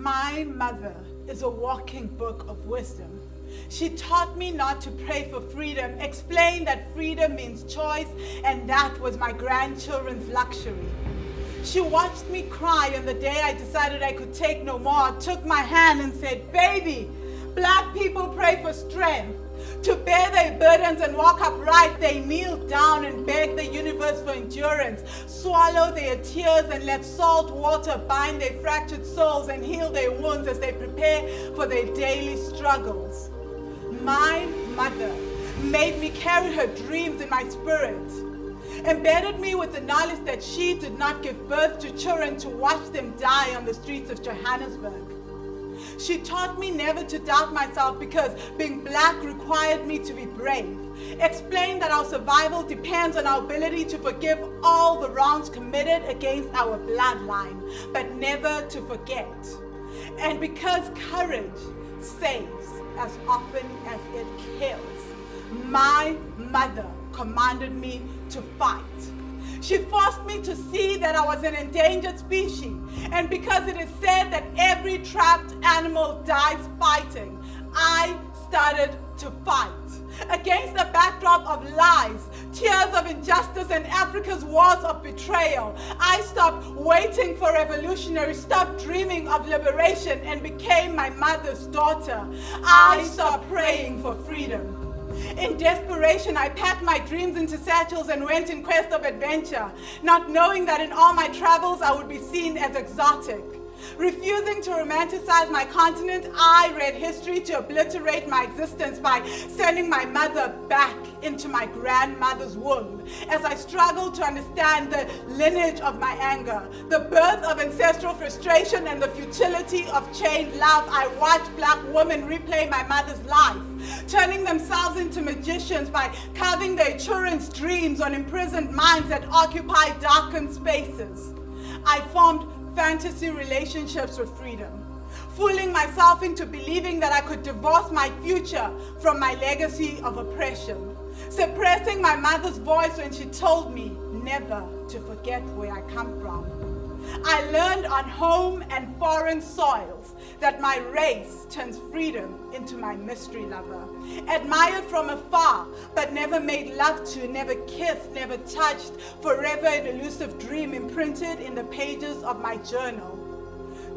My mother is a walking book of wisdom. She taught me not to pray for freedom, explained that freedom means choice, and that was my grandchildren's luxury. She watched me cry on the day I decided I could take no more, took my hand and said, "Baby, black people pray for strength. To bear their burdens and walk upright, they kneel down and beg the universe for endurance, swallow their tears and let salt water bind their fractured souls and heal their wounds as they prepare for their daily struggles." My mother made me carry her dreams in my spirit, embedded me with the knowledge that she did not give birth to children to watch them die on the streets of Johannesburg. She taught me never to doubt myself because being black required me to be brave. Explained that our survival depends on our ability to forgive all the wrongs committed against our bloodline, but never to forget. And because courage saves as often as it kills, my mother commanded me to fight. She forced me to see that I was an endangered species. And because it is said that every trapped animal dies fighting, I started to fight. Against the backdrop of lies, tears of injustice, and Africa's wars of betrayal, I stopped waiting for revolutionary, stopped dreaming of liberation, and became my mother's daughter. I stopped praying for freedom. In desperation, I packed my dreams into satchels and went in quest of adventure, not knowing that in all my travels I would be seen as exotic. Refusing to romanticize my continent, I read history to obliterate my existence by sending my mother back into my grandmother's womb. As I struggled to understand the lineage of my anger, the birth of ancestral frustration, and the futility of chained love, I watched black women replay my mother's life, turning themselves into magicians by carving their children's dreams on imprisoned minds that occupy darkened spaces. I formed fantasy relationships with freedom, fooling myself into believing that I could divorce my future from my legacy of oppression, suppressing my mother's voice when she told me never to forget where I come from. I learned on home and foreign soils that my race turns freedom into my mystery lover. Admired from afar, but never made love to, never kissed, never touched, forever an elusive dream imprinted in the pages of my journal.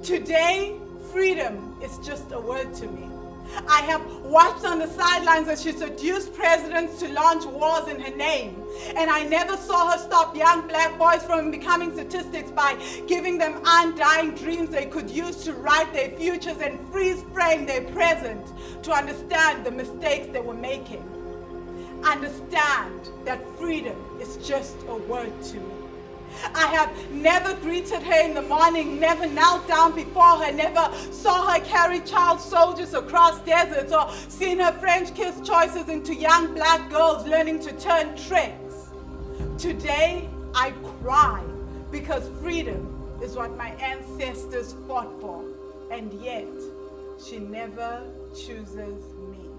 Today, freedom is just a word to me. I have watched on the sidelines as she seduced presidents to launch wars in her name. And I never saw her stop young black boys from becoming statistics by giving them undying dreams they could use to write their futures and freeze frame their present to understand the mistakes they were making. Understand that freedom is just a word to me. I have never greeted her in the morning, never knelt down before her, never saw her carry child soldiers across deserts, or seen her French kiss choices into young black girls learning to turn tricks. Today, I cry because freedom is what my ancestors fought for, and yet she never chooses me.